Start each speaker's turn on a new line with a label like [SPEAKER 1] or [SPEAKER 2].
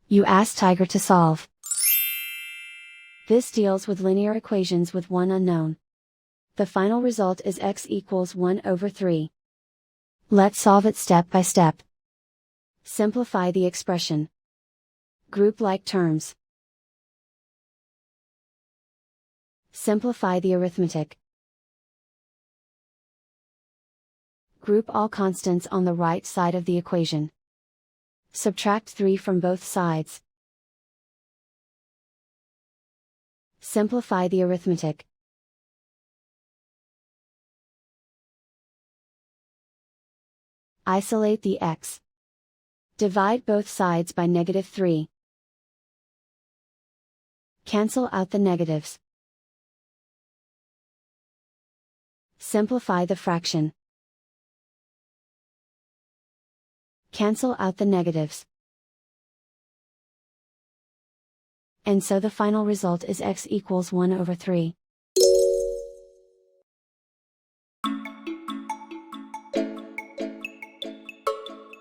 [SPEAKER 1] You ask Tiger to solve. This deals with linear equations with one unknown. The final result is x equals 1 over 3. Let's solve it step by step. Simplify the expression. Group like terms. Simplify the arithmetic. Group all constants on the right side of the equation. Subtract 3 from both sides. Simplify the arithmetic. Isolate the x. Divide both sides by -3. Cancel out the negatives. Simplify the fraction. Cancel out the negatives. And so the final result is x equals 1 over 3.